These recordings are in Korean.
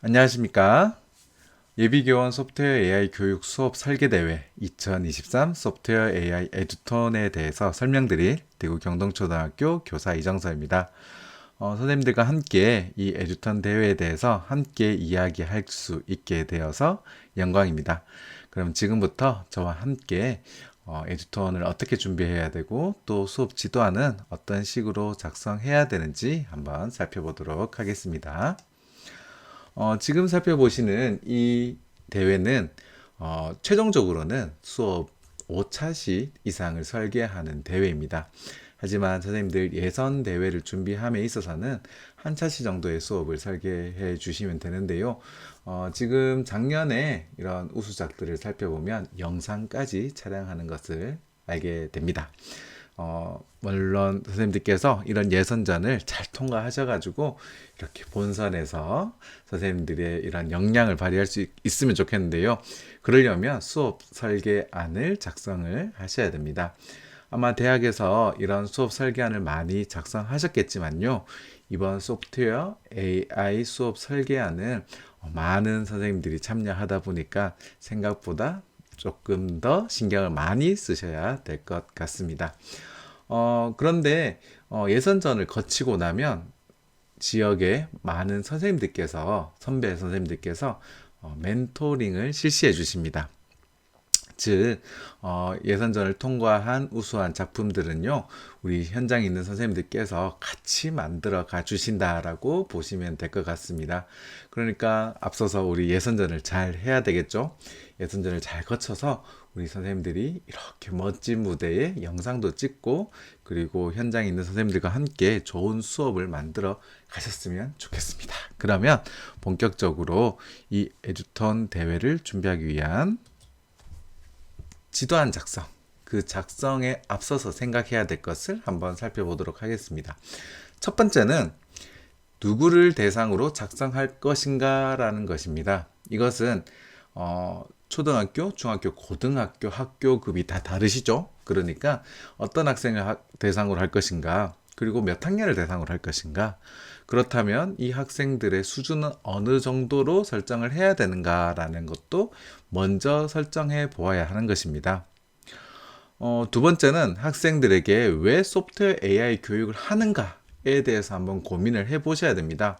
안녕하십니까? 예비교원 소프트웨어 AI 교육 수업 설계대회 2023 소프트웨어 AI 에듀톤에 대해서 설명드릴 대구 경동초등학교 교사 이정서입니다. 선생님들과 함께 이 에듀톤 대회에 대해서 함께 이야기할 수 있게 되어서 영광입니다. 그럼 지금부터 저와 함께 에듀톤을 어떻게 준비해야 되고 또 수업 지도안은 어떤 식으로 작성해야 되는지 한번 살펴보도록 하겠습니다. 지금 살펴보시는 이 대회는 최종적으로는 수업 5차시 이상을 설계하는 대회입니다. 하지만 선생님들 예선 대회를 준비함에 있어서는 한 차시 정도의 수업을 설계해 주시면 되는데요. 지금 작년에 이런 우수작들을 살펴보면 영상까지 촬영하는 것을 알게 됩니다. 물론 선생님들께서 이런 예선전을 잘 통과하셔가지고 이렇게 본선에서 선생님들의 이런 역량을 발휘할 수 있으면 좋겠는데요. 그러려면 수업 설계안을 작성을 하셔야 됩니다. 아마 대학에서 이런 수업 설계안을 많이 작성하셨겠지만요. 이번 소프트웨어 AI 수업 설계안은 많은 선생님들이 참여하다 보니까 생각보다 조금 더 신경을 많이 쓰셔야 될 것 같습니다. 그런데 예선전을 거치고 나면 지역의 많은 선생님들께서, 선배 선생님들께서 멘토링을 실시해 주십니다. 즉 예선전을 통과한 우수한 작품들은요, 우리 현장에 있는 선생님들께서 같이 만들어 가 주신다라고 보시면 될 것 같습니다. 그러니까 앞서서 우리 예선전을 잘 해야 되겠죠. 예선전을 잘 거쳐서 우리 선생님들이 이렇게 멋진 무대에 영상도 찍고, 그리고 현장에 있는 선생님들과 함께 좋은 수업을 만들어 가셨으면 좋겠습니다. 그러면 본격적으로 이 에듀톤 대회를 준비하기 위한 지도안 작성, 그 작성에 앞서서 생각해야 될 것을 한번 살펴보도록 하겠습니다. 첫 번째는 누구를 대상으로 작성할 것인가 라는 것입니다. 이것은 초등학교, 중학교, 고등학교 학교급이 다 다르시죠? 그러니까 어떤 학생을 대상으로 할 것인가, 그리고 몇 학년을 대상으로 할 것인가, 그렇다면 이 학생들의 수준은 어느 정도로 설정을 해야 되는가라는 것도 먼저 설정해 보아야 하는 것입니다. 두 번째는 학생들에게 왜 소프트웨어 AI 교육을 하는가에 대해서 한번 고민을 해 보셔야 됩니다.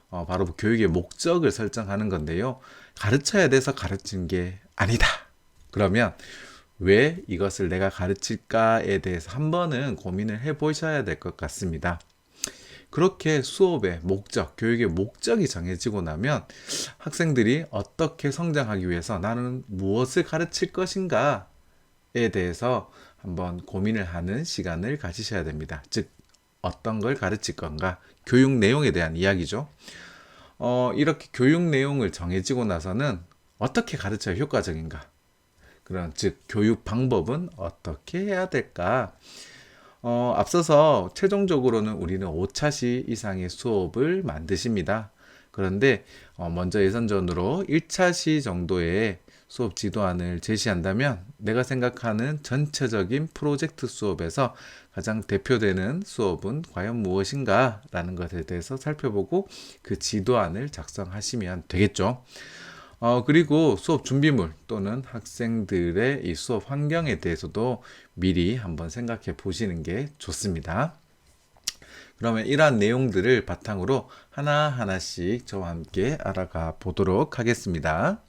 바로 교육의 목적을 설정하는 건데요. 가르쳐야 돼서 가르친 게 아니다. 그러면 왜 이것을 내가 가르칠까에 대해서 한 번은 고민을 해 보셔야 될 것 같습니다. 그렇게 수업의 목적, 교육의 목적이 정해지고 나면 학생들이 어떻게 성장하기 위해서 나는 무엇을 가르칠 것인가에 대해서 한번 고민을 하는 시간을 가지셔야 됩니다. 즉, 어떤 걸 가르칠 건가? 교육 내용에 대한 이야기죠. 이렇게 교육 내용을 정해지고 나서는 어떻게 가르쳐야 효과적인가? 즉, 교육 방법은 어떻게 해야 될까? 앞서서 최종적으로는 우리는 5차시 이상의 수업을 만드십니다. 그런데 먼저 예선전으로 1차시 정도의 수업 지도안을 제시한다면 내가 생각하는 전체적인 프로젝트 수업에서 가장 대표되는 수업은 과연 무엇인가 라는 것에 대해서 살펴보고 그 지도안을 작성하시면 되겠죠. 그리고 수업 준비물 또는 학생들의 이 수업 환경에 대해서도 미리 한번 생각해 보시는 게 좋습니다. 그러면 이러한 내용들을 바탕으로 하나하나씩 저와 함께 알아가 보도록 하겠습니다.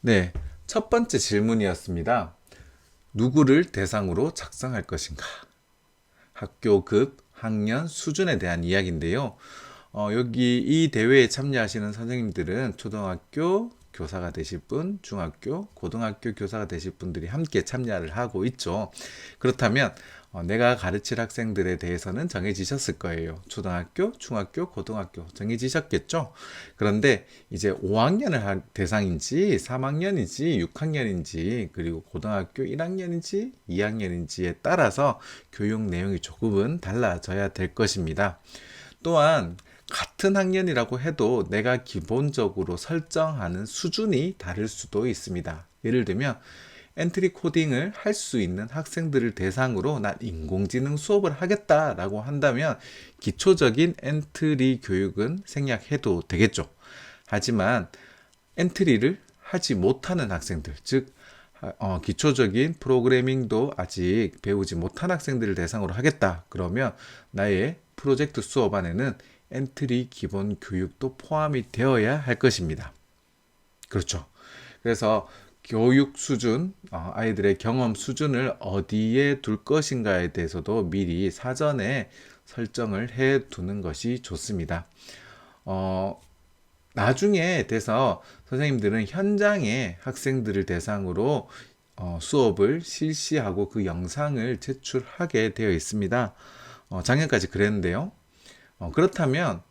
네, 첫 번째 질문이었습니다. 누구를 대상으로 작성할 것인가? 학교급, 학년, 수준에 대한 이야기인데요. 여기 이 대회에 참여하시는 선생님들은 초등학교 교사가 되실 분, 중학교, 고등학교 교사가 되실 분들이 함께 참여를 하고 있죠. 그렇다면 내가 가르칠 학생들에 대해서는 정해지셨을 거예요. 초등학교, 중학교, 고등학교 정해지셨겠죠. 그런데 이제 5학년을 할 대상인지 3학년인지 6학년인지 그리고 고등학교 1학년인지 2학년인지에 따라서 교육 내용이 조금은 달라져야 될 것입니다. 또한 같은 학년이라고 해도 내가 기본적으로 설정하는 수준이 다를 수도 있습니다. 예를 들면 엔트리 코딩을 할 수 있는 학생들을 대상으로 난 인공지능 수업을 하겠다라고 한다면 기초적인 엔트리 교육은 생략해도 되겠죠. 하지만 엔트리를 하지 못하는 학생들, 즉 기초적인 프로그래밍도 아직 배우지 못한 학생들을 대상으로 하겠다. 그러면 나의 프로젝트 수업 안에는 엔트리 기본 교육도 포함이 되어야 할 것입니다. 그렇죠. 그래서 교육 수준, 아이들의 경험 수준을 어디에 둘 것인가에 대해서도 미리 사전에 설정을 해 두는 것이 좋습니다. 나중에 돼서 선생님들은 현장에 학생들을 대상으로 수업을 실시하고 그 영상을 제출하게 되어 있습니다. 작년까지 그랬는데요. 그렇다면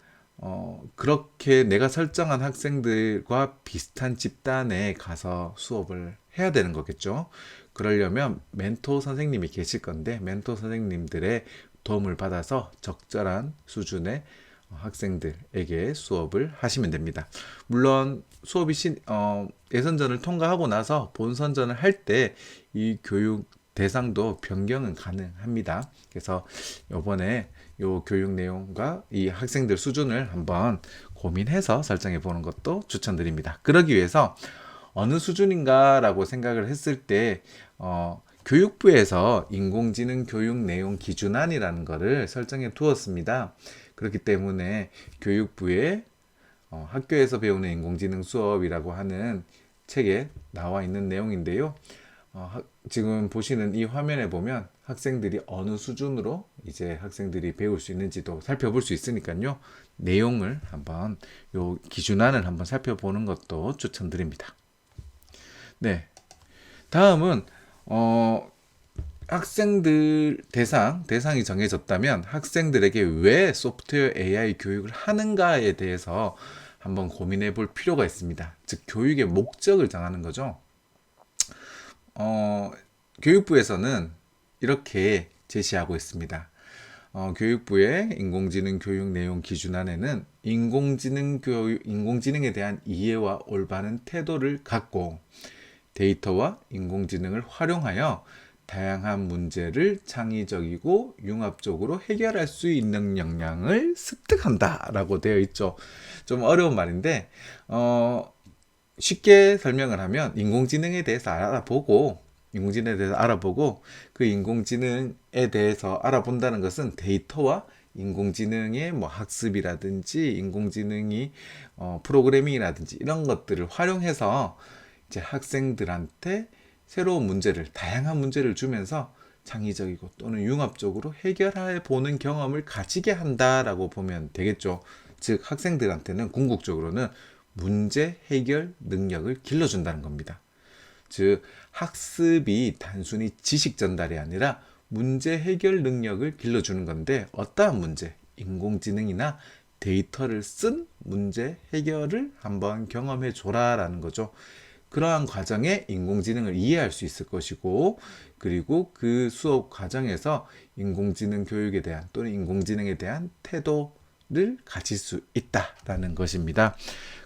그렇게 내가 설정한 학생들과 비슷한 집단에 가서 수업을 해야 되는 거겠죠. 그러려면 멘토 선생님이 계실 건데 멘토 선생님들의 도움을 받아서 적절한 수준의 학생들에게 수업을 하시면 됩니다. 물론 수업이 예선전을 통과하고 나서 본선전을 할 때 이 교육 대상도 변경은 가능합니다. 그래서 이번에 요 교육 내용과 이 학생들 수준을 한번 고민해서 설정해 보는 것도 추천드립니다. 그러기 위해서 어느 수준인가라고 생각을 했을 때 교육부에서 인공지능 교육 내용 기준안이라는 것을 설정해 두었습니다. 그렇기 때문에 교육부의 학교에서 배우는 인공지능 수업이라고 하는 책에 나와 있는 내용인데요. 지금 보시는 이 화면에 보면 학생들이 어느 수준으로 이제 학생들이 배울 수 있는지도 살펴볼 수 있으니까요. 내용을 한번 요 기준안을 한번 살펴보는 것도 추천드립니다. 네. 다음은 학생들 대상이 정해졌다면 학생들에게 왜 소프트웨어 AI 교육을 하는가에 대해서 한번 고민해 볼 필요가 있습니다. 즉 교육의 목적을 정하는 거죠. 교육부에서는 이렇게 제시하고 있습니다. 교육부의 인공지능 교육 내용 기준안에는 인공지능에 대한 이해와 올바른 태도를 갖고 데이터와 인공지능을 활용하여 다양한 문제를 창의적이고 융합적으로 해결할 수 있는 역량을 습득한다라고 되어 있죠. 좀 어려운 말인데 쉽게 설명을 하면 인공지능에 대해서 알아보고 그 인공지능에 대해서 알아본다는 것은 데이터와 인공지능의 학습이라든지 인공지능이 프로그래밍이라든지 이런 것들을 활용해서 이제 학생들한테 새로운 문제를, 다양한 문제를 주면서 창의적이고 또는 융합적으로 해결해 보는 경험을 가지게 한다라고 보면 되겠죠. 즉 학생들한테는 궁극적으로는 문제 해결 능력을 길러준다는 겁니다. 즉 학습이 단순히 지식 전달이 아니라 문제 해결 능력을 길러주는 건데 어떠한 문제, 인공지능이나 데이터를 쓴 문제 해결을 한번 경험해 줘라라는 거죠. 그러한 과정에 인공지능을 이해할 수 있을 것이고 그리고 그 수업 과정에서 인공지능 교육에 대한 또는 인공지능에 대한 태도를 가질 수 있다라는 것입니다.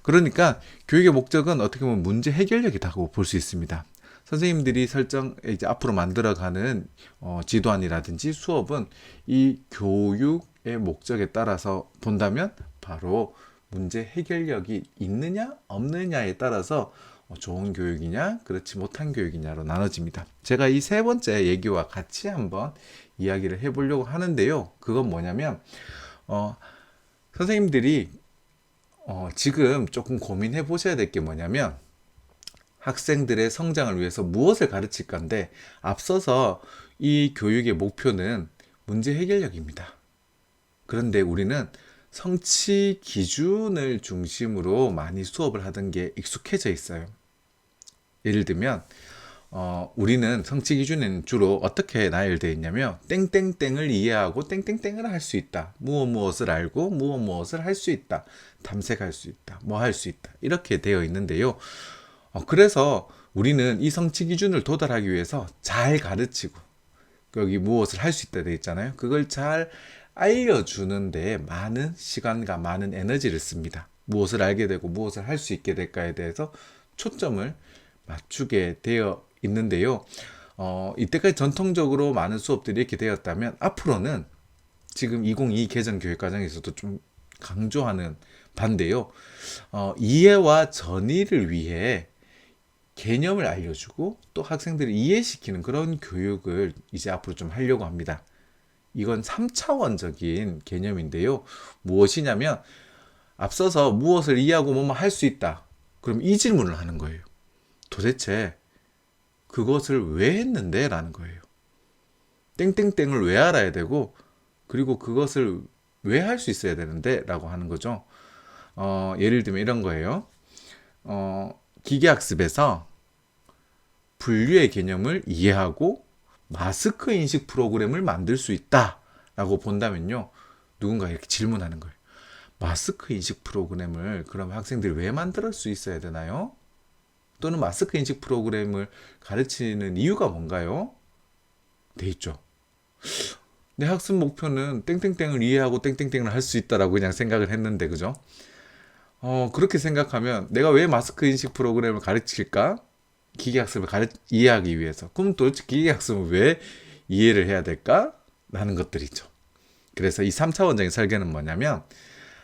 그러니까 교육의 목적은 어떻게 보면 문제 해결력이라고 볼 수 있습니다. 선생님들이 이제 앞으로 만들어가는 지도안이라든지 수업은 이 교육의 목적에 따라서 본다면 바로 문제 해결력이 있느냐 없느냐에 따라서 좋은 교육이냐 그렇지 못한 교육이냐로 나눠집니다. 제가 이 세 번째 얘기와 같이 한번 이야기를 해보려고 하는데요. 그건 뭐냐면 선생님들이 지금 조금 고민해 보셔야 될 게 뭐냐면 학생들의 성장을 위해서 무엇을 가르칠 건데 앞서서 이 교육의 목표는 문제 해결력입니다. 그런데 우리는 성취 기준을 중심으로 많이 수업을 하던 게 익숙해져 있어요. 예를 들면 우리는 성취 기준에는 주로 어떻게 나열되어 있냐면 땡땡땡을 이해하고 땡땡땡을 할 수 있다. 무엇을 알고 무엇을 할 수 있다. 탐색할 수 있다. 뭐 할 수 있다. 이렇게 되어 있는데요. 그래서 우리는 이 성취 기준을 도달하기 위해서 잘 가르치고 여기 무엇을 할 수 있다 되어 있잖아요. 그걸 잘 알려주는데 많은 시간과 많은 에너지를 씁니다. 무엇을 알게 되고 무엇을 할 수 있게 될까에 대해서 초점을 맞추게 되어 있는데요. 이때까지 전통적으로 많은 수업들이 이렇게 되었다면 앞으로는 지금 2022 개정 교육과정에서도 좀 강조하는 반대요. 이해와 전이를 위해 개념을 알려주고 또 학생들을 이해시키는 그런 교육을 이제 앞으로 좀 하려고 합니다. 이건 3차원적인 개념인데요. 무엇이냐면 앞서서 무엇을 이해하고 뭐뭐 할 수 있다. 그럼 이 질문을 하는 거예요. 도대체 그것을 왜 했는데? 라는 거예요. 땡땡땡을 왜 알아야 되고 그리고 그것을 왜 할 수 있어야 되는데? 라고 하는 거죠. 예를 들면 이런 거예요. 기계학습에서 분류의 개념을 이해하고 마스크 인식 프로그램을 만들 수 있다 라고 본다면요, 누군가 이렇게 질문하는 거예요. 마스크 인식 프로그램을 그럼 학생들이 왜 만들 수 있어야 되나요? 또는 마스크 인식 프로그램을 가르치는 이유가 뭔가요? 돼 있죠. 내 학습 목표는 땡땡땡을 이해하고 땡땡땡을 할 수 있다라고 그냥 생각을 했는데, 그죠? 그렇게 생각하면 내가 왜 마스크 인식 프로그램을 가르칠까? 기계학습을 이해하기 위해서. 그럼 도대체 기계학습을 왜 이해를 해야 될까? 라는 것들이죠. 그래서 이 3차원적인 설계는 뭐냐면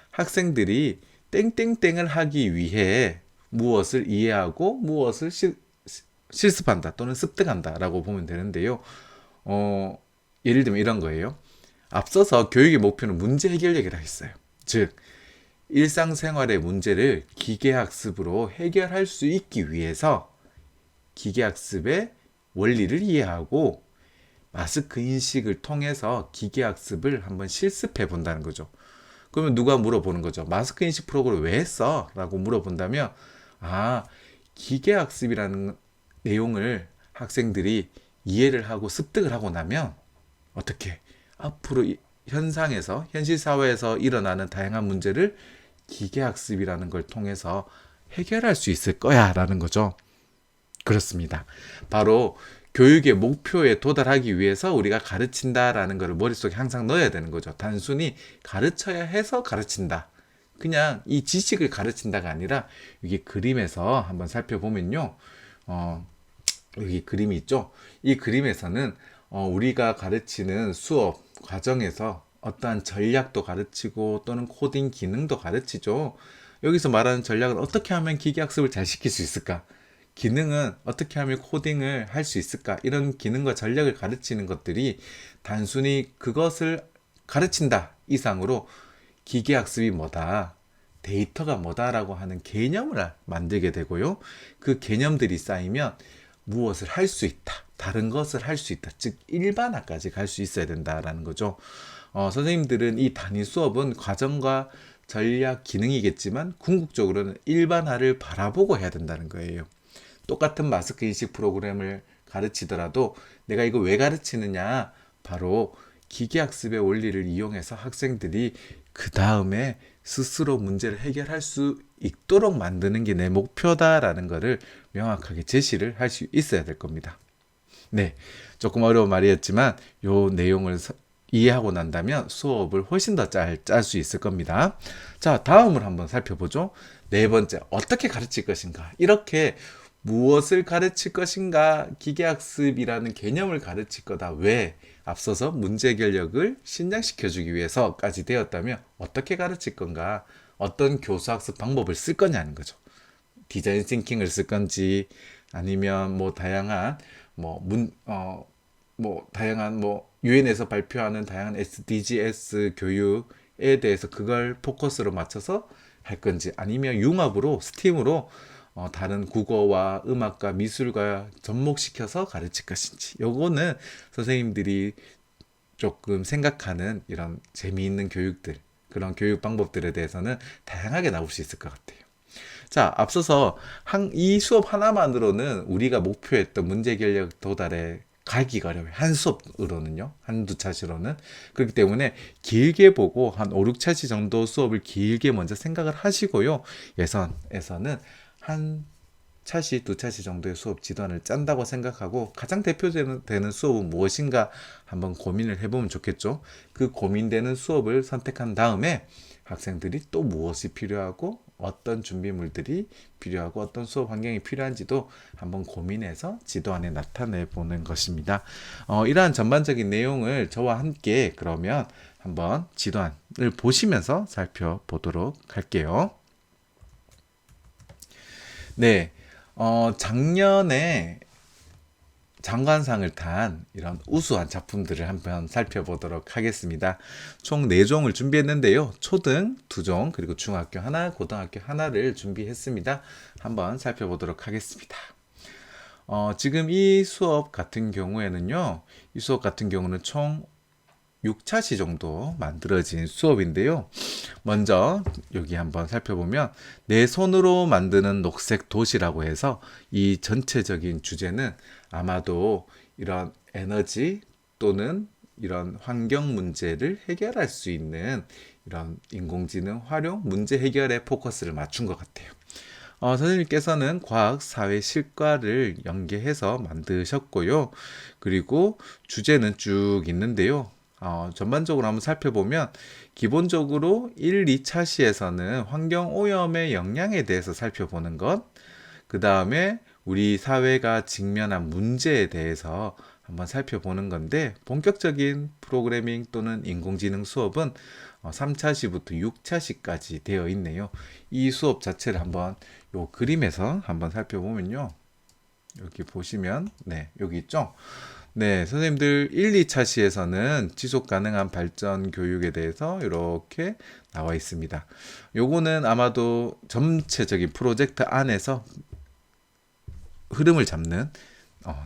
학생들이 땡땡땡을 하기 위해 무엇을 이해하고 무엇을 실습한다 또는 습득한다 라고 보면 되는데요. 예를 들면 이런 거예요. 앞서서 교육의 목표는 문제 해결력이라 했어요. 즉 일상생활의 문제를 기계학습으로 해결할 수 있기 위해서 기계학습의 원리를 이해하고 마스크 인식을 통해서 기계학습을 한번 실습해 본다는 거죠. 그러면 누가 물어보는 거죠. 마스크 인식 프로그램을 왜 했어? 라고 물어본다면 기계학습이라는 내용을 학생들이 이해를 하고 습득을 하고 나면 어떻게 앞으로 현상에서 현실 사회에서 일어나는 다양한 문제를 기계학습이라는 걸 통해서 해결할 수 있을 거야 라는 거죠. 그렇습니다. 바로 교육의 목표에 도달하기 위해서 우리가 가르친다라는 것을 머릿속에 항상 넣어야 되는 거죠. 단순히 가르쳐야 해서 가르친다. 그냥 이 지식을 가르친다가 아니라 여기 그림에서 한번 살펴보면요. 여기 그림이 있죠. 이 그림에서는 우리가 가르치는 수업 과정에서 어떠한 전략도 가르치고 또는 코딩 기능도 가르치죠. 여기서 말하는 전략은 어떻게 하면 기계학습을 잘 시킬 수 있을까? 기능은 어떻게 하면 코딩을 할 수 있을까? 이런 기능과 전략을 가르치는 것들이 단순히 그것을 가르친다 이상으로 기계학습이 뭐다, 데이터가 뭐다라고 하는 개념을 만들게 되고요. 그 개념들이 쌓이면 무엇을 할 수 있다, 다른 것을 할 수 있다, 즉 일반화까지 갈 수 있어야 된다라는 거죠. 선생님들은 이 단위 수업은 과정과 전략, 기능이겠지만 궁극적으로는 일반화를 바라보고 해야 된다는 거예요. 똑같은 마스크 인식 프로그램을 가르치더라도 내가 이거 왜 가르치느냐, 바로 기계학습의 원리를 이용해서 학생들이 그 다음에 스스로 문제를 해결할 수 있도록 만드는 게 내 목표다라는 것을 명확하게 제시를 할 수 있어야 될 겁니다. 네, 조금 어려운 말이었지만 요 내용을 이해하고 난다면 수업을 훨씬 더 짤 수 있을 겁니다. 자, 다음을 한번 살펴보죠. 네 번째, 어떻게 가르칠 것인가? 이렇게 무엇을 가르칠 것인가? 기계학습이라는 개념을 가르칠 거다. 왜? 앞서서 문제 해결력을 신장시켜주기 위해서까지 되었다면 어떻게 가르칠 건가? 어떤 교수학습 방법을 쓸 거냐는 거죠. 디자인 싱킹을 쓸 건지 아니면 유엔에서 발표하는 다양한 SDGs 교육에 대해서 그걸 포커스로 맞춰서 할 건지, 아니면 융합으로 스팀으로 다른 국어와 음악과 미술과 접목시켜서 가르칠 것인지, 요거는 선생님들이 조금 생각하는 이런 재미있는 교육들, 그런 교육 방법들에 대해서는 다양하게 나올 수 있을 것 같아요. 자, 앞서서 이 수업 하나만으로는 우리가 목표했던 문제 해결력 도달에 가기가 어려워요. 한 수업으로는요. 한두 차시로는. 그렇기 때문에 길게 보고 한 5, 6차시 정도 수업을 길게 먼저 생각을 하시고요. 예선에서는 한 차시, 두 차시 정도의 수업 지도안을 짠다고 생각하고 가장 대표되는 수업은 무엇인가 한번 고민을 해보면 좋겠죠. 그 고민되는 수업을 선택한 다음에 학생들이 또 무엇이 필요하고 어떤 준비물들이 필요하고 어떤 수업 환경이 필요한지도 한번 고민해서 지도안에 나타내 보는 것입니다. 이러한 전반적인 내용을 저와 함께 그러면 한번 지도안을 보시면서 살펴보도록 할게요. 네, 작년에 장관상을 탄 이런 우수한 작품들을 한번 살펴보도록 하겠습니다. 총 4종을 준비했는데요. 초등 2종, 그리고 중학교 하나, 고등학교 하나를 준비했습니다. 한번 살펴보도록 하겠습니다. 지금 이 수업 같은 경우에는요, 이 수업 같은 경우는 총 6차시 정도 만들어진 수업인데요. 먼저 여기 한번 살펴보면 내 손으로 만드는 녹색 도시라고 해서 이 전체적인 주제는 아마도 이런 에너지 또는 이런 환경 문제를 해결할 수 있는 이런 인공지능 활용 문제 해결에 포커스를 맞춘 것 같아요. 선생님께서는 과학, 사회, 실과를 연계해서 만드셨고요. 그리고 주제는 쭉 있는데요. 전반적으로 한번 살펴보면 기본적으로 1, 2차 시에서는 환경오염의 영향에 대해서 살펴보는 것, 그 다음에 우리 사회가 직면한 문제에 대해서 한번 살펴보는 건데, 본격적인 프로그래밍 또는 인공지능 수업은 3차 시부터 6차 시까지 되어 있네요. 이 수업 자체를 한번 요 그림에서 한번 살펴보면요. 여기 보시면 네, 여기 있죠. 네, 선생님들 1, 2차 시에서는 지속 가능한 발전 교육에 대해서 이렇게 나와 있습니다. 요거는 아마도 전체적인 프로젝트 안에서 흐름을 잡는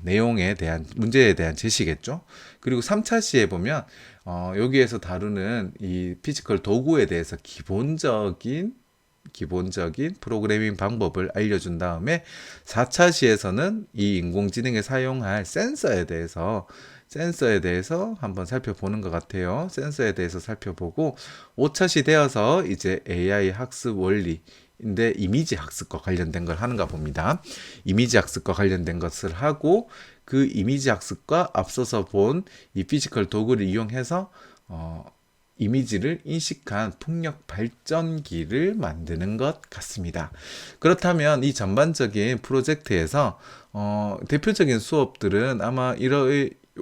내용에 대한 문제에 대한 제시겠죠. 그리고 3차 시에 보면 여기에서 다루는 이 피지컬 도구에 대해서 기본적인 프로그래밍 방법을 알려준 다음에 4차 시에서는 이 인공지능에 사용할 센서에 대해서 한번 살펴보는 것 같아요. 센서에 대해서 살펴보고 5차 시 되어서 이제 AI 학습 원리인데 이미지 학습과 관련된 걸 하는가 봅니다. 이미지 학습과 관련된 것을 하고 그 이미지 학습과 앞서서 본 이 피지컬 도구를 이용해서 이미지를 인식한 풍력 발전기를 만드는 것 같습니다. 그렇다면 이 전반적인 프로젝트에서 대표적인 수업들은 아마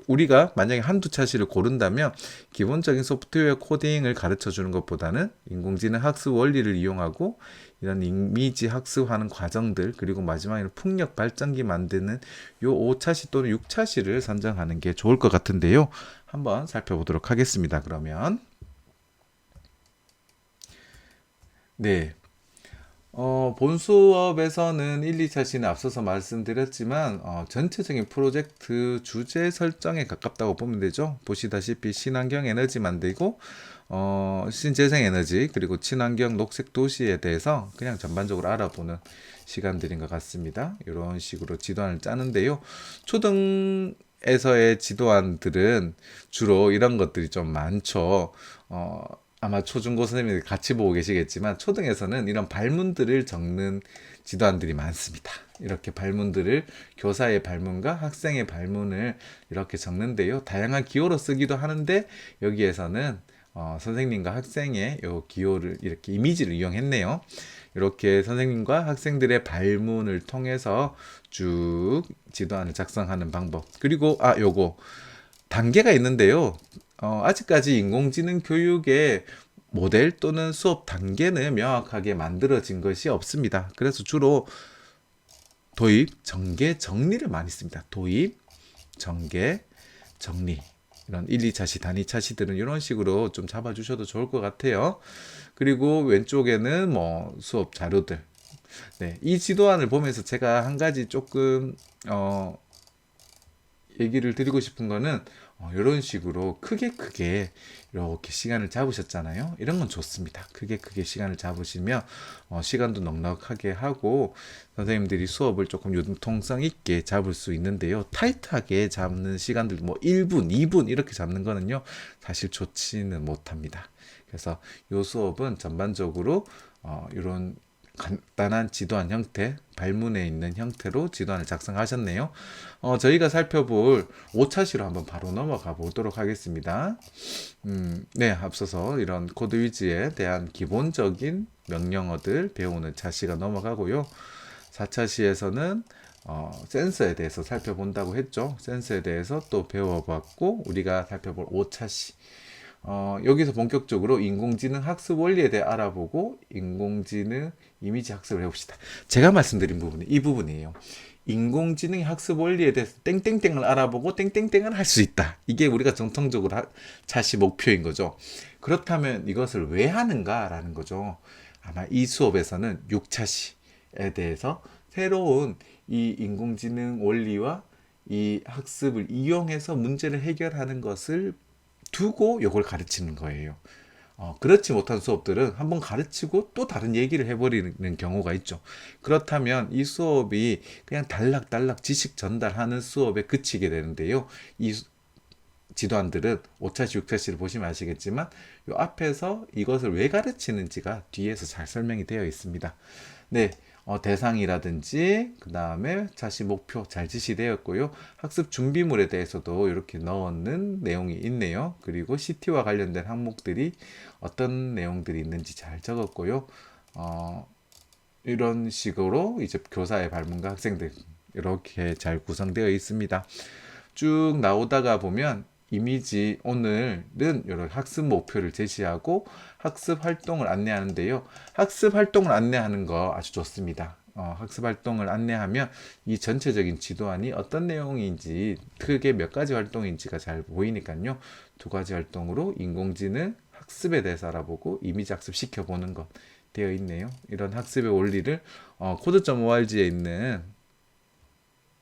우리가 만약에 한두 차시를 고른다면 기본적인 소프트웨어 코딩을 가르쳐 주는 것보다는 인공지능 학습 원리를 이용하고 이런 이미지 학습하는 과정들, 그리고 마지막에는 풍력 발전기 만드는 요 5차시 또는 6차시를 선정하는 게 좋을 것 같은데요. 한번 살펴보도록 하겠습니다. 그러면 네. 본 수업에서는 1, 2차 시는 앞서서 말씀드렸지만 전체적인 프로젝트 주제 설정에 가깝다고 보면 되죠. 보시다시피 친환경 에너지 만들고 신재생 에너지 그리고 친환경 녹색 도시에 대해서 그냥 전반적으로 알아보는 시간들인 것 같습니다. 이런 식으로 지도안을 짜는데요. 초등에서의 지도안들은 주로 이런 것들이 좀 많죠. 아마 초중고 선생님들이 같이 보고 계시겠지만 초등에서는 이런 발문들을 적는 지도안들이 많습니다. 이렇게 발문들을 교사의 발문과 학생의 발문을 이렇게 적는데요. 다양한 기호로 쓰기도 하는데 여기에서는 선생님과 학생의 요 기호를 이렇게 이미지를 이용했네요. 이렇게 선생님과 학생들의 발문을 통해서 쭉 지도안을 작성하는 방법. 그리고 요거 단계가 있는데요. 아직까지 인공지능 교육의 모델 또는 수업 단계는 명확하게 만들어진 것이 없습니다. 그래서 주로 도입, 전개, 정리를 많이 씁니다. 도입, 전개, 정리. 이런 1, 2차시, 단위 차시들은 이런 식으로 좀 잡아주셔도 좋을 것 같아요. 그리고 왼쪽에는 뭐 수업 자료들. 네, 이 지도안을 보면서 제가 한 가지 조금 얘기를 드리고 싶은 거는 이런 식으로 크게 이렇게 시간을 잡으셨잖아요. 이런 건 좋습니다. 크게 시간을 잡으시면 시간도 넉넉하게 하고 선생님들이 수업을 조금 융통성 있게 잡을 수 있는데요. 타이트하게 잡는 시간들 뭐 1분, 2분 이렇게 잡는 거는요. 사실 좋지는 못합니다. 그래서 이 수업은 전반적으로 이런 간단한 지도안 형태, 발문에 있는 형태로 지도안을 작성하셨네요. 저희가 살펴볼 5차시로 한번 바로 넘어가 보도록 하겠습니다. 네, 앞서서 이런 코드 위즈에 대한 기본적인 명령어들 배우는 차시가 넘어가고요. 4차시에서는 센서에 대해서 살펴본다고 했죠. 센서에 대해서 또 배워봤고, 우리가 살펴볼 5차시. 여기서 본격적으로 인공지능 학습 원리에 대해 알아보고 인공지능 이미지 학습을 해봅시다. 제가 말씀드린 부분이 이 부분이에요. 인공지능 학습 원리에 대해서 땡땡땡을 알아보고 땡땡땡을 할 수 있다. 이게 우리가 정통적으로 차시 목표인 거죠. 그렇다면 이것을 왜 하는가라는 거죠. 아마 이 수업에서는 6차시에 대해서 새로운 이 인공지능 원리와 이 학습을 이용해서 문제를 해결하는 것을 두고 이걸 가르치는 거예요. 그렇지 못한 수업들은 한번 가르치고 또 다른 얘기를 해버리는 경우가 있죠. 그렇다면 이 수업이 그냥 달락달락 지식 전달하는 수업에 그치게 되는데요. 이 지도안들은 5차시, 6차시를 보시면 아시겠지만 이 앞에서 이것을 왜 가르치는지가 뒤에서 잘 설명이 되어 있습니다. 네, 대상이라든지 그 다음에 차시 목표 잘 지시되었고요. 학습 준비물에 대해서도 이렇게 넣는 내용이 있네요. 그리고 CT와 관련된 항목들이 어떤 내용들이 있는지 잘 적었고요. 이런 식으로 이제 교사의 발문과 학생들 이렇게 잘 구성되어 있습니다. 쭉 나오다가 보면 이미지 오늘은 이런 학습 목표를 제시하고 학습 활동을 안내하는데요. 학습 활동을 안내하는 거 아주 좋습니다. 학습 활동을 안내하면 이 전체적인 지도안이 어떤 내용인지 크게 몇 가지 활동인지가 잘 보이니까요. 두 가지 활동으로 인공지능 학습에 대해서 알아보고 이미지 학습 시켜보는 것 되어 있네요. 이런 학습의 원리를 코드.org에 있는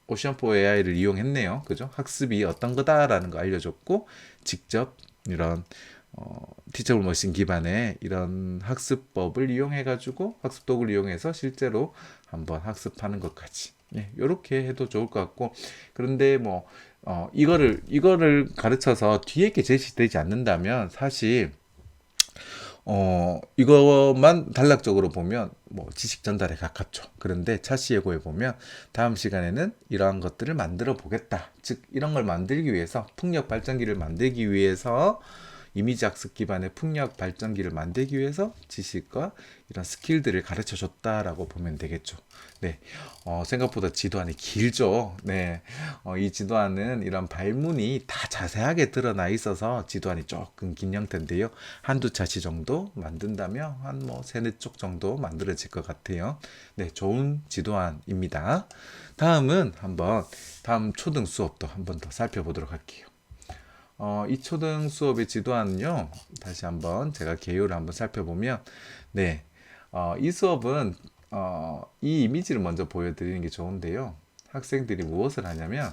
오션4 AI를 이용했네요. 그죠? 학습이 어떤 거다라는 거 알려줬고, 직접 이런 티처블 머신 기반의 이런 학습법을 이용해가지고 학습 도구를 이용해서 실제로 한번 학습하는 것까지. 예, 이렇게 해도 좋을 것 같고, 그런데 뭐 이거를 가르쳐서 뒤에 게 제시되지 않는다면 사실 이것만 단락적으로 보면 뭐 지식 전달에 가깝죠. 그런데 차시 예고에 보면 다음 시간에는 이러한 것들을 만들어 보겠다. 즉 이런 걸 만들기 위해서 풍력 발전기를 만들기 위해서 이미지 학습 기반의 풍력 발전기를 만들기 위해서 지식과 이런 스킬들을 가르쳐 줬다라고 보면 되겠죠. 네, 생각보다 지도안이 길죠. 네, 이 지도안은 이런 발문이 다 자세하게 드러나 있어서 지도안이 조금 긴 형태인데요. 한두 차시 정도 만든다면 한 뭐 세네 쪽 정도 만들어질 것 같아요. 네, 좋은 지도안입니다. 다음은 다음 초등 수업도 한번 더 살펴보도록 할게요. 이 초등 수업의 지도안은요, 다시 한번 제가 개요를 한번 살펴보면, 네, 이 수업은, 이 이미지를 먼저 보여드리는 게 좋은데요. 학생들이 무엇을 하냐면,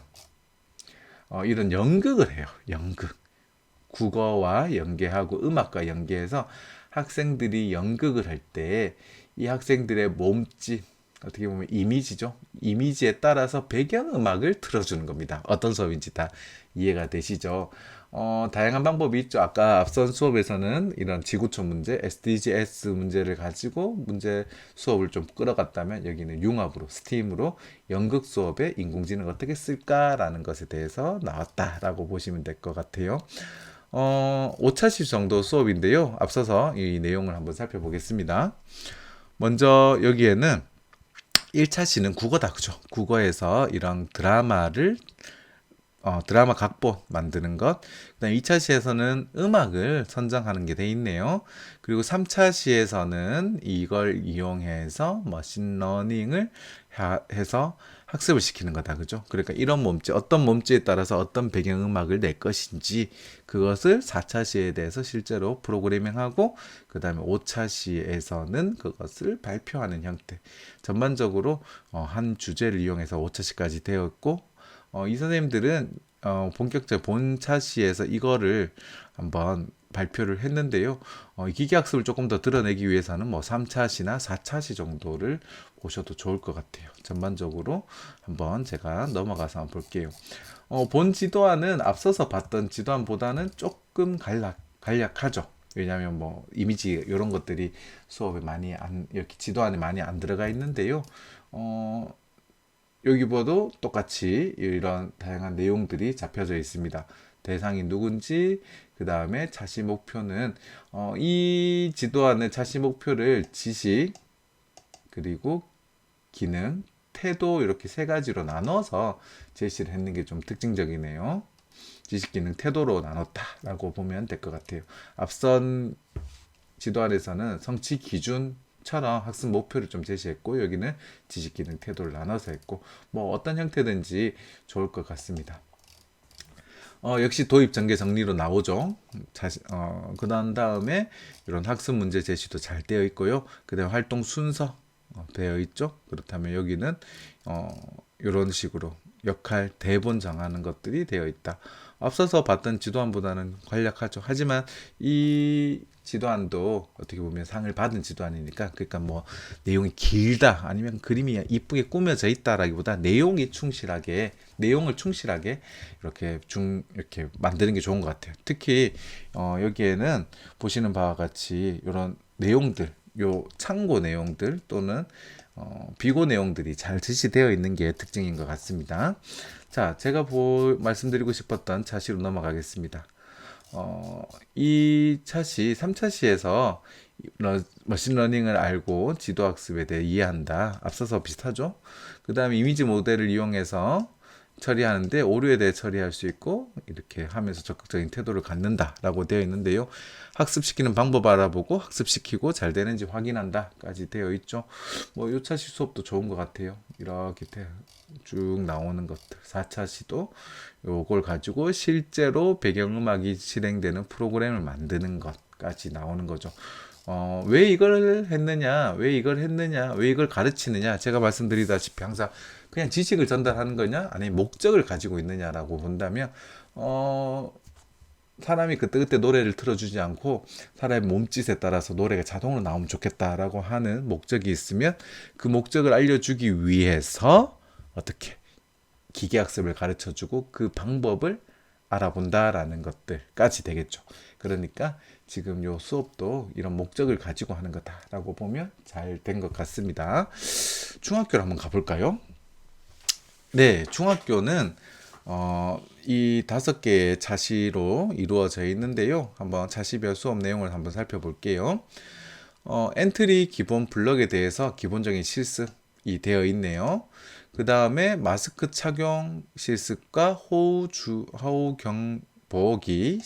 이런 연극을 해요. 연극. 국어와 연계하고 음악과 연계해서 학생들이 연극을 할 때, 이 학생들의 몸짓, 어떻게 보면 이미지죠. 이미지에 따라서 배경음악을 틀어주는 겁니다. 어떤 수업인지 다 이해가 되시죠? 다양한 방법이 있죠. 아까 앞선 수업에서는 이런 지구촌 문제, SDGs 문제를 가지고 문제 수업을 좀 끌어갔다면 여기는 융합으로, 스팀으로 연극 수업에 인공지능을 어떻게 쓸까라는 것에 대해서 나왔다라고 보시면 될 것 같아요. 5차시 정도 수업인데요. 앞서서 이 내용을 한번 살펴보겠습니다. 먼저 여기에는 1차시는 국어다. 그죠? 국어에서 이런 드라마 각본 만드는 것. 그다음 2차시에서는 음악을 선정하는 게 돼 있네요. 그리고 3차시에서는 이걸 이용해서 머신러닝을 해서 학습을 시키는 거다. 그죠? 그러니까 이런 몸짓, 어떤 몸짓에 따라서 어떤 배경음악을 낼 것인지 그것을 4차시에 대해서 실제로 프로그래밍하고 그 다음에 5차시에서는 그것을 발표하는 형태. 전반적으로 한 주제를 이용해서 5차시까지 되어 있고 이 선생님들은 본격적 본차시에서 이거를 한번 발표를 했는데요. 기계학습을 조금 더 드러내기 위해서는 뭐 3차시나 4차시 정도를 보셔도 좋을 것 같아요. 전반적으로 한번 제가 넘어가서 한번 볼게요. 본 지도안은 앞서서 봤던 지도안보다는 조금 간략하죠. 왜냐하면 뭐 이미지 이런 것들이 수업에 이렇게 지도 안에 많이 안 들어가 있는데요. 여기 봐도 똑같이 이런 다양한 내용들이 잡혀져 있습니다. 대상이 누군지, 그 다음에 자시 목표는 이 지도안의 자시 목표를 지식, 그리고 기능, 태도 이렇게 세 가지로 나눠서 제시를 했는 게 좀 특징적이네요. 지식, 기능, 태도로 나눴다라고 보면 될 것 같아요. 앞선 지도안에서는 성취 기준처럼 학습 목표를 좀 제시했고, 여기는 지식, 기능, 태도를 나눠서 했고, 뭐 어떤 형태든지 좋을 것 같습니다. 역시 도입 전개 정리로 나오죠. 다음에 이런 학습 문제 제시도 잘 되어 있고요. 그 다음에 활동 순서 되어 있죠. 그렇다면 여기는 이런 식으로 역할, 대본 정하는 것들이 되어 있다. 앞서서 봤던 지도안보다는 간략하죠. 하지만 이 지도안도 어떻게 보면 상을 받은 지도안이니까, 그러니까 뭐 내용이 길다 아니면 그림이 이쁘게 꾸며져 있다라기보다 내용을 충실하게 이렇게 만드는 게 좋은 것 같아요. 특히 여기에는 보시는 바와 같이 이런 내용들, 요 참고 내용들 또는 비고 내용들이 잘 제시되어 있는 게 특징인 것 같습니다. 자, 제가 말씀드리고 싶었던 차시로 넘어가겠습니다. 이 차시, 3차시에서 머신러닝을 알고 지도학습에 대해 이해한다. 앞서서 비슷하죠? 그 다음에 이미지 모델을 이용해서 처리하는데 오류에 대해 처리할 수 있고, 이렇게 하면서 적극적인 태도를 갖는다라고 되어 있는데요. 학습시키는 방법 알아보고 학습시키고 잘 되는지 확인한다까지 되어 있죠. 뭐 6차시 수업도 좋은 것 같아요. 이렇게 쭉 나오는 것들. 4차시도 요걸 가지고 실제로 배경음악이 실행되는 프로그램을 만드는 것까지 나오는 거죠. 왜 이걸 했느냐, 왜 이걸 가르치느냐, 제가 말씀드리다시피 항상 그냥 지식을 전달하는 거냐, 아니면 목적을 가지고 있느냐라고 본다면, 사람이 그때그때 노래를 틀어주지 않고 사람의 몸짓에 따라서 노래가 자동으로 나오면 좋겠다라고 하는 목적이 있으면, 그 목적을 알려주기 위해서 어떻게 기계학습을 가르쳐주고 그 방법을 알아본다라는 것들까지 되겠죠. 그러니까 지금 요 수업도 이런 목적을 가지고 하는 거다라고 보면 잘 된 것 같습니다. 중학교를 한번 가볼까요? 네, 중학교는 이 5개의 차시로 이루어져 있는데요. 한번 차시별 수업 내용을 한번 살펴볼게요. 엔트리 기본 블럭에 대해서 기본적인 실습이 되어 있네요. 그 다음에 마스크 착용 실습과 호우 경보기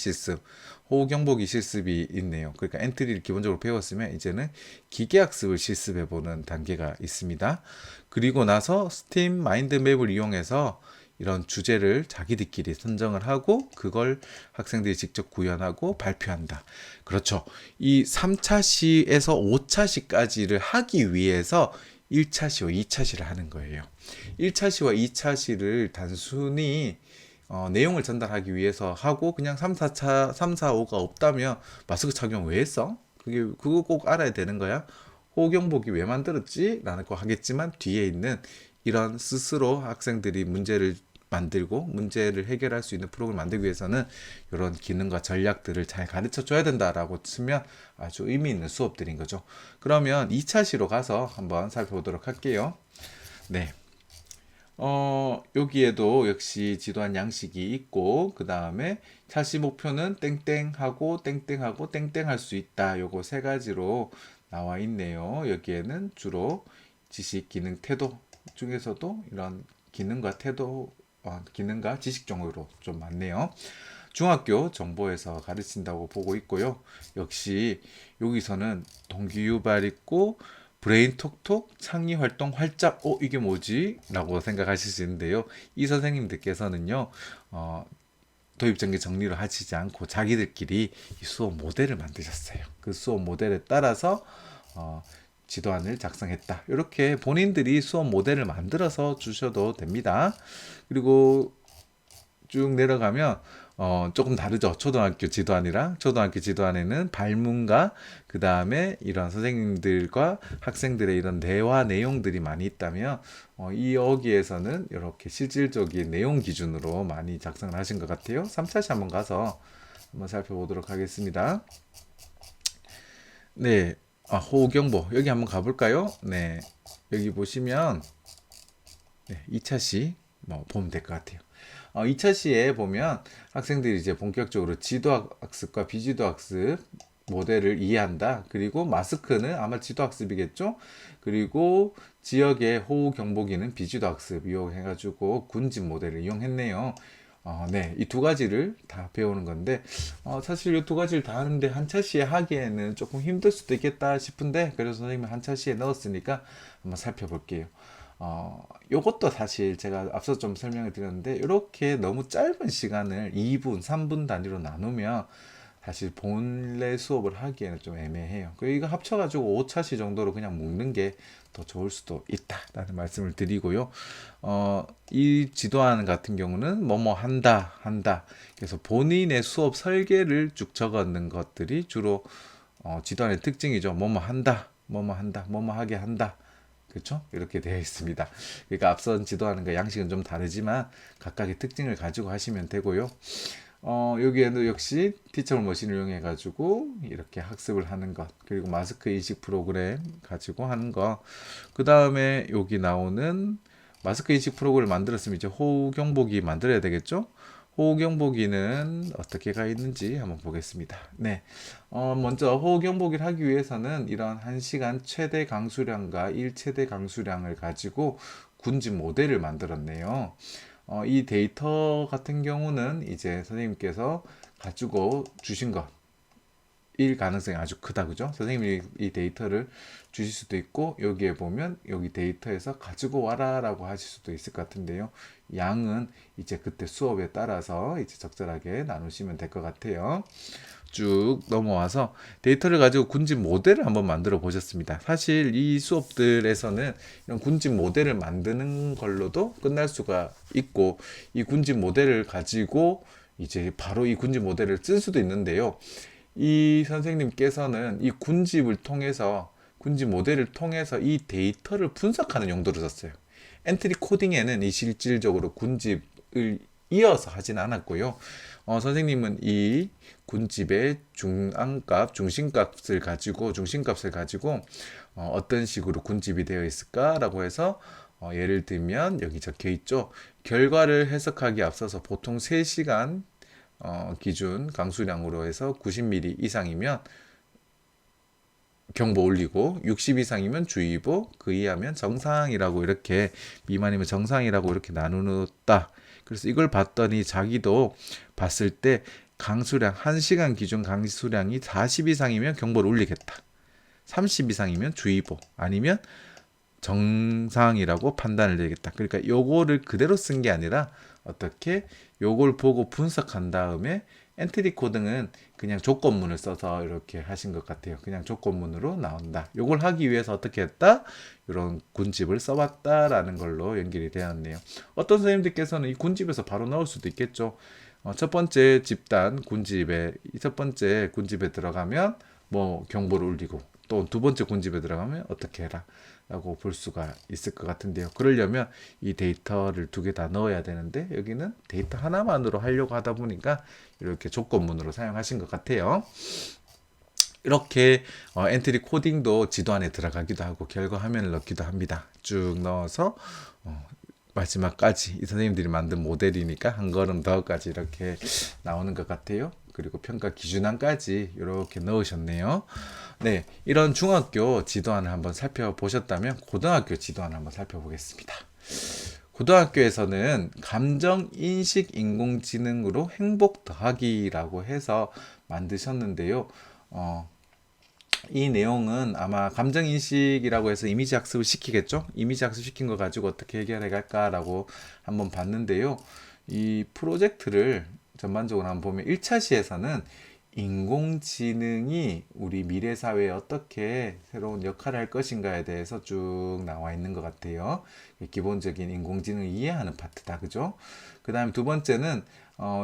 실습이 있네요. 그러니까 엔트리를 기본적으로 배웠으면 이제는 기계학습을 실습해보는 단계가 있습니다. 그리고 나서 스팀 마인드맵을 이용해서 이런 주제를 자기들끼리 선정을 하고 그걸 학생들이 직접 구현하고 발표한다. 그렇죠. 이 3차시에서 5차시까지를 하기 위해서 1차시와 2차시를 하는 거예요. 1차시와 2차시를 단순히 내용을 전달하기 위해서 하고 그냥 3, 4차, 3, 4, 5가 없다면 마스크 착용 왜 했어? 그거 꼭 알아야 되는 거야? 호경보기 왜 만들었지? 라는 거 하겠지만, 뒤에 있는 이런 스스로 학생들이 문제를 만들고 문제를 해결할 수 있는 프로그램을 만들기 위해서는 이런 기능과 전략들을 잘 가르쳐 줘야 된다라고 치면 아주 의미 있는 수업들인 거죠. 그러면 2차시로 가서 한번 살펴보도록 할게요. 네. 여기에도 역시 지도한 양식이 있고, 그 다음에 차시 목표는 땡땡하고 땡땡하고 땡땡할 수 있다. 요거 세 가지로 나와 있네요. 여기에는 주로 지식, 기능, 태도 중에서도 이런 기능과 태도, 기능과 지식 정도로 좀 많네요. 중학교 정보에서 가르친다고 보고 있고요. 역시 여기서는 동기 유발 있고 브레인 톡톡, 창의 활동 활짝, 이게 뭐지? 라고 생각하실 수 있는데요. 이 선생님들께서는요, 도입 전개 정리를 하시지 않고 자기들끼리 이 수업 모델을 만드셨어요. 그 수업 모델에 따라서 지도안을 작성했다. 이렇게 본인들이 수업 모델을 만들어서 주셔도 됩니다. 그리고 쭉 내려가면 조금 다르죠. 초등학교 지도안에는 발문과 그 다음에 이런 선생님들과 학생들의 이런 대화 내용들이 많이 있다면, 여기에서는 이렇게 실질적인 내용 기준으로 많이 작성을 하신 것 같아요. 3차시 한번 가서 한번 살펴보도록 하겠습니다. 네, 호우경보 여기 한번 가볼까요? 네, 여기 보시면 네, 2차 시 뭐 보면 될 것 같아요. 2차 시에 보면 학생들이 이제 본격적으로 지도학습과 비지도학습 모델을 이해한다. 그리고 마스크는 아마 지도학습이겠죠? 그리고 지역의 호우 경보기는 비지도학습 이용해가지고 군집 모델을 이용했네요. 네, 이 두 가지를 다 배우는 건데, 사실 이 두 가지를 다 하는데 한차 시에 하기에는 조금 힘들 수도 있겠다 싶은데, 그래서 선생님이 한차 시에 넣었으니까 한번 살펴볼게요. 요것도 사실 제가 앞서 좀 설명을 드렸는데, 이렇게 너무 짧은 시간을 2분, 3분 단위로 나누면 사실 본래 수업을 하기에는 좀 애매해요. 그리고 이거 합쳐가지고 5차시 정도로 그냥 묶는 게 더 좋을 수도 있다라는 말씀을 드리고요. 이 지도안 같은 경우는 뭐뭐 한다, 한다. 그래서 본인의 수업 설계를 쭉 적어놓는 것들이 주로 지도안의 특징이죠. 뭐뭐 한다, 뭐뭐 한다, 뭐뭐 하게 한다. 그렇죠? 이렇게 되어 있습니다. 그러니까 앞선 지도하는과 양식은 좀 다르지만 각각의 특징을 가지고 하시면 되고요. 여기에도 역시 티처블 머신을 이용해 가지고 이렇게 학습을 하는 것, 그리고 마스크 인식 프로그램 가지고 하는 것, 그 다음에 여기 나오는 마스크 인식 프로그램을 만들었으면 이제 호우 경보기 만들어야 되겠죠? 호우 경보기는 어떻게 가 있는지 한번 보겠습니다. 네. 먼저 호우 경보기를 하기 위해서는 이런 1시간 최대 강수량과 1최대 강수량을 가지고 군집 모델을 만들었네요. 이 데이터 같은 경우는 이제 선생님께서 가지고 주신 것, 일 가능성이 아주 크다, 그죠? 선생님이 이 데이터를 주실 수도 있고, 여기에 보면 여기 데이터에서 가지고 와라라고 하실 수도 있을 것 같은데요. 양은 이제 그때 수업에 따라서 이제 적절하게 나누시면 될 것 같아요. 쭉 넘어와서 데이터를 가지고 군집 모델을 한번 만들어 보셨습니다. 사실 이 수업들에서는 이런 군집 모델을 만드는 걸로도 끝날 수가 있고, 이 군집 모델을 가지고 이제 바로 이 군집 모델을 쓸 수도 있는데요. 이 선생님께서는 이 군집 모델을 통해서 이 데이터를 분석하는 용도로 썼어요. 엔트리 코딩에는 이 실질적으로 군집을 이어서 하진 않았고요. 선생님은 이 군집의 중심값을 가지고 어떤 식으로 군집이 되어 있을까라고 해서 예를 들면 여기 적혀 있죠. 결과를 해석하기 앞서서 보통 3시간 기준 강수량으로 해서 90mm 이상이면 경보 올리고 60 이상이면 주의보, 그 이하면 정상이라고 이렇게 미만이면 정상이라고 이렇게 나누었다. 그래서 이걸 봤더니 자기도 봤을 때 강수량 1시간 기준 강수량이 40 이상이면 경보를 올리겠다. 30 이상이면 주의보 아니면 정상이라고 판단을 내리겠다. 그러니까 요거를 그대로 쓴 게 아니라 어떻게 요걸 보고 분석한 다음에 엔트리 코딩은 그냥 조건문을 써서 이렇게 하신 것 같아요. 그냥 조건문으로 나온다. 요걸 하기 위해서 어떻게 했다? 이런 군집을 써봤다라는 걸로 연결이 되었네요. 어떤 선생님들께서는 이 군집에서 바로 나올 수도 있겠죠. 첫 번째 집단 군집에 첫 번째 군집에 들어가면 뭐 경보를 울리고 또 두 번째 군집에 들어가면 어떻게 해라 라고 볼 수가 있을 것 같은데요. 그러려면 이 데이터를 2개 다 넣어야 되는데 여기는 데이터 하나만으로 하려고 하다 보니까 이렇게 조건문으로 사용하신 것 같아요. 이렇게 엔트리 코딩도 지도 안에 들어가기도 하고 결과 화면을 넣기도 합니다. 쭉 넣어서 마지막까지 이 선생님들이 만든 모델이니까 한 걸음 더까지 이렇게 나오는 것 같아요. 그리고 평가 기준안까지 이렇게 넣으셨네요. 네, 이런 중학교 지도안을 한번 살펴보셨다면 고등학교 지도안을 한번 살펴보겠습니다. 고등학교에서는 감정인식 인공지능으로 행복 더하기라고 해서 만드셨는데요. 이 내용은 아마 감정인식이라고 해서 이미지 학습을 시키겠죠? 이미지 학습 시킨 거 가지고 어떻게 해결해 갈까라고 한번 봤는데요. 이 프로젝트를 전반적으로 한번 보면 1차 시에서는 인공지능이 우리 미래 사회에 어떻게 새로운 역할을 할 것인가에 대해서 쭉 나와 있는 것 같아요. 기본적인 인공지능을 이해하는 파트다, 그죠? 그 다음에 두 번째는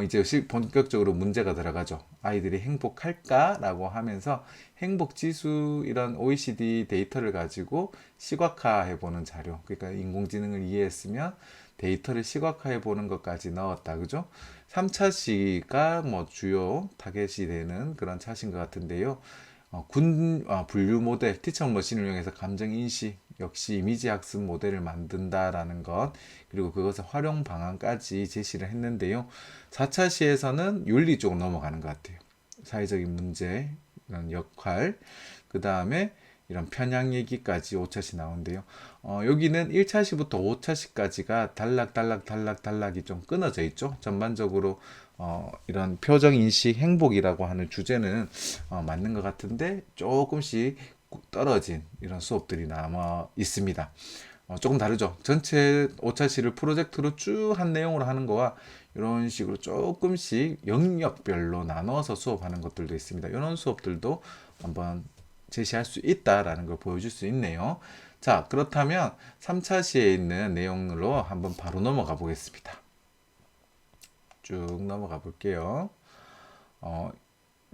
이제 본격적으로 문제가 들어가죠. 아이들이 행복할까라고 하면서 행복 지수 이런 OECD 데이터를 가지고 시각화해 보는 자료. 그러니까 인공지능을 이해했으면 데이터를 시각화해 보는 것까지 넣었다, 그죠? 3차 시가 뭐 주요 타겟이 되는 그런 차시인 것 같은데요. 분류 모델, 티처 머신을 이용해서 감정 인식, 역시 이미지 학습 모델을 만든다라는 것, 그리고 그것의 활용 방안까지 제시를 했는데요. 4차 시에서는 윤리 쪽으로 넘어가는 것 같아요. 사회적인 문제, 이런 역할, 그 다음에 이런 편향 얘기까지 5차 시 나오는데요. 여기는 1차 시부터 5차 시까지가 단락이 좀 끊어져 있죠. 전반적으로 이런 표정 인식 행복이라고 하는 주제는 맞는 것 같은데 조금씩 떨어진 이런 수업들이 남아 있습니다. 조금 다르죠. 전체 5차 시를 프로젝트로 쭉 한 내용으로 하는 거와 이런 식으로 조금씩 영역별로 나눠서 수업하는 것들도 있습니다. 이런 수업들도 한번 제시할 수 있다라는 걸 보여줄 수 있네요. 자, 그렇다면 3차 시에 있는 내용으로 한번 바로 넘어가 보겠습니다. 쭉 넘어가 볼게요.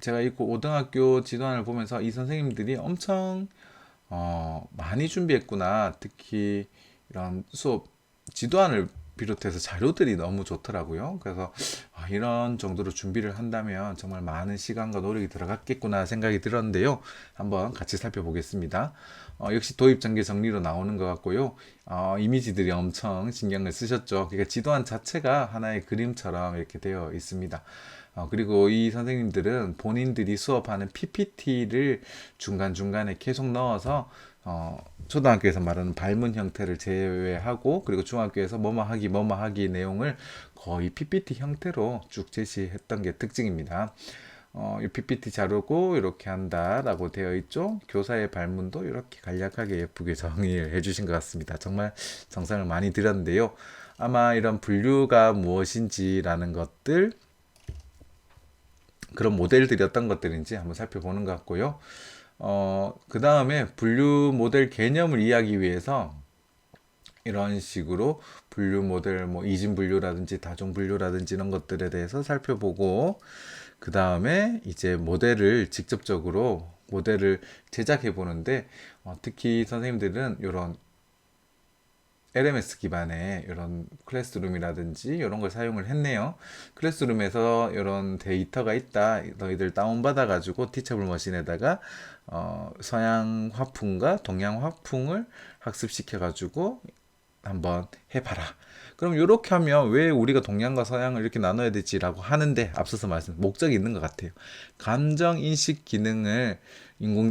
제가 이 고등학교 지도안을 보면서 이 선생님들이 엄청 많이 준비했구나. 특히 이런 수업 지도안을 비롯해서 자료들이 너무 좋더라고요. 그래서 이런 정도로 준비를 한다면 정말 많은 시간과 노력이 들어갔겠구나 생각이 들었는데요. 한번 같이 살펴보겠습니다. 역시 도입 전개 정리로 나오는 것 같고요. 이미지들이 엄청 신경을 쓰셨죠. 그러니까 지도안 자체가 하나의 그림처럼 이렇게 되어 있습니다. 그리고 이 선생님들은 본인들이 수업하는 PPT를 중간중간에 계속 넣어서 초등학교에서 말하는 발문 형태를 제외하고, 그리고 중학교에서 뭐뭐 하기 내용을 거의 PPT 형태로 쭉 제시했던 게 특징입니다. 이 PPT 자료고 이렇게 한다라고 되어 있죠. 교사의 발문도 이렇게 간략하게 예쁘게 정의를 해주신 것 같습니다. 정말 정성을 많이 들였는데요. 아마 이런 분류가 무엇인지라는 것들, 그런 모델들이 어떤 것들인지 한번 살펴보는 것 같고요. 그 다음에 분류 모델 개념을 이해하기 위해서 이런 식으로 분류 모델, 뭐 이진 분류라든지 다중 분류라든지 이런 것들에 대해서 살펴보고, 그 다음에 이제 모델을 직접적으로 모델을 제작해 보는데, 특히 선생님들은 이런 LMS 기반의 이런 클래스룸이라든지 이런 걸 사용을 했네요. 클래스룸에서 이런 데이터가 있다. 너희들 다운받아 가지고 티처블 머신에다가 서양 화풍과 동양 화풍을 학습시켜 가지고 한번 해봐라. 그럼 이렇게 하면 왜 우리가 동양과 서양을 이렇게 나눠야 되지라고 하는데, 앞서서 말씀 목적이 있는 것 같아요. 감정인식 기능을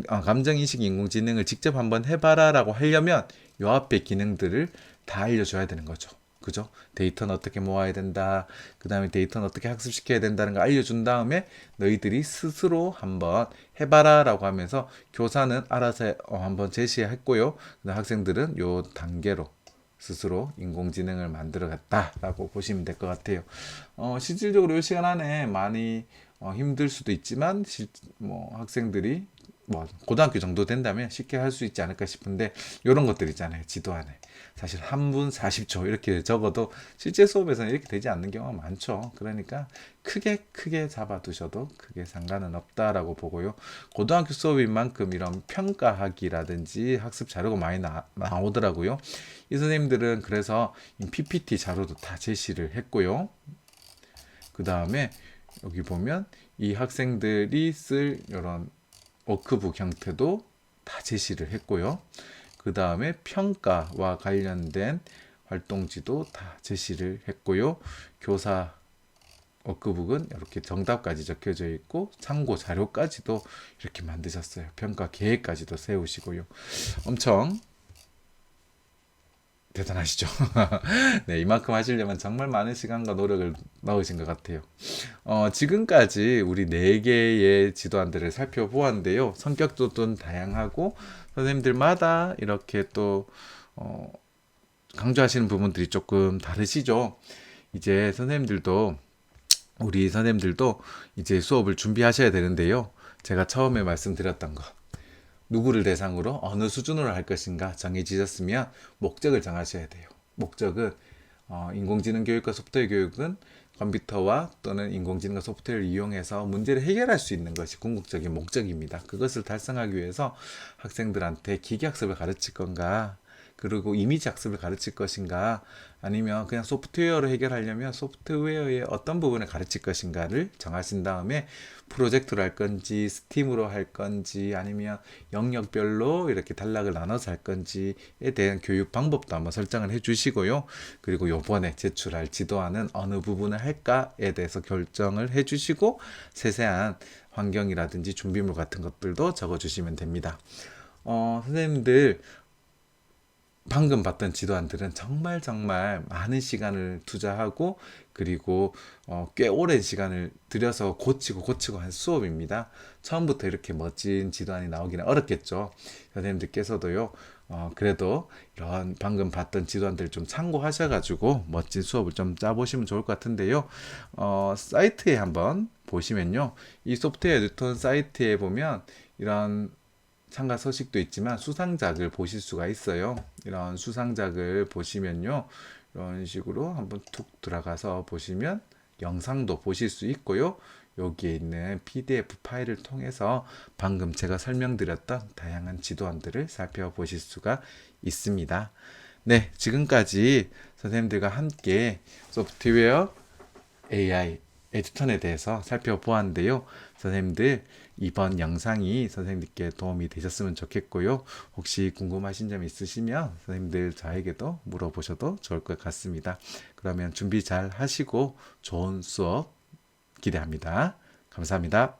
감정인식 인공지능을 직접 한번 해봐라라고 하려면 요 앞에 기능들을 다 알려줘야 되는 거죠. 그죠? 데이터는 어떻게 모아야 된다. 그 다음에 데이터는 어떻게 학습시켜야 된다는 거 알려준 다음에 너희들이 스스로 한번 해봐라 라고 하면서 교사는 알아서 한번 제시했고요. 학생들은 요 단계로 스스로 인공지능을 만들어 갔다라고 보시면 될 것 같아요. 실질적으로 이 시간 안에 많이 힘들 수도 있지만 학생들이 고등학교 정도 된다면 쉽게 할 수 있지 않을까 싶은데, 이런 것들 있잖아요. 지도안에 사실 한 분 40초 이렇게 적어도 실제 수업에서는 이렇게 되지 않는 경우가 많죠. 그러니까 크게 잡아두셔도 크게 상관은 없다라고 보고요. 고등학교 수업인 만큼 이런 평가하기라든지 학습 자료가 많이 나오더라고요. 이 선생님들은 그래서 PPT 자료도 다 제시를 했고요. 그 다음에 여기 보면 이 학생들이 쓸 이런 워크북 형태도 다 제시를 했고요. 그 다음에 평가와 관련된 활동지도 다 제시를 했고요. 교사 워크북은 이렇게 정답까지 적혀져 있고 참고 자료까지도 이렇게 만드셨어요. 평가 계획까지도 세우시고요. 엄청 대단하시죠? 네, 이만큼 하시려면 정말 많은 시간과 노력을 넣으신 것 같아요. 지금까지 우리 4개의 지도안들을 살펴보았는데요. 성격도 좀 다양하고 선생님들마다 이렇게 또 강조하시는 부분들이 조금 다르시죠. 이제 우리 선생님들도 이제 수업을 준비하셔야 되는데요. 제가 처음에 말씀드렸던 것, 누구를 대상으로 어느 수준으로 할 것인가 정해지셨으면 목적을 정하셔야 돼요. 목적은 인공지능 교육과 소프트웨어 교육은 컴퓨터와 또는 인공지능과 소프트웨어를 이용해서 문제를 해결할 수 있는 것이 궁극적인 목적입니다. 그것을 달성하기 위해서 학생들한테 기계학습을 가르칠 건가, 그리고 이미지 학습을 가르칠 것인가, 아니면 그냥 소프트웨어로 해결하려면 소프트웨어의 어떤 부분을 가르칠 것인가를 정하신 다음에 프로젝트로 할 건지 스팀으로 할 건지 아니면 영역별로 이렇게 단락을 나눠서 할 건지에 대한 교육 방법도 한번 설정을 해 주시고요. 그리고 요번에 제출할 지도안은 어느 부분을 할까에 대해서 결정을 해 주시고 세세한 환경이라든지 준비물 같은 것들도 적어 주시면 됩니다. 선생님들 방금 봤던 지도안들은 정말 많은 시간을 투자하고 그리고 꽤 오랜 시간을 들여서 고치고 한 수업입니다. 처음부터 이렇게 멋진 지도안이 나오기는 어렵겠죠. 선생님들께서도요. 그래도 이런 방금 봤던 지도안들을 좀 참고하셔가지고 멋진 수업을 좀 짜보시면 좋을 것 같은데요. 사이트에 한번 보시면요. 이 소프트웨어 뉴턴 사이트에 보면 이런 참가 서식도 있지만 수상작을 보실 수가 있어요. 이런 수상작을 보시면요. 이런 식으로 한번 툭 들어가서 보시면 영상도 보실 수 있고요. 여기에 있는 PDF 파일을 통해서 방금 제가 설명드렸던 다양한 지도안들을 살펴보실 수가 있습니다. 네, 지금까지 선생님들과 함께 소프트웨어 AI 에듀턴에 대해서 살펴보았는데요. 선생님들 이번 영상이 선생님들께 도움이 되셨으면 좋겠고요. 혹시 궁금하신 점 있으시면 선생님들 저에게도 물어보셔도 좋을 것 같습니다. 그러면 준비 잘 하시고 좋은 수업 기대합니다. 감사합니다.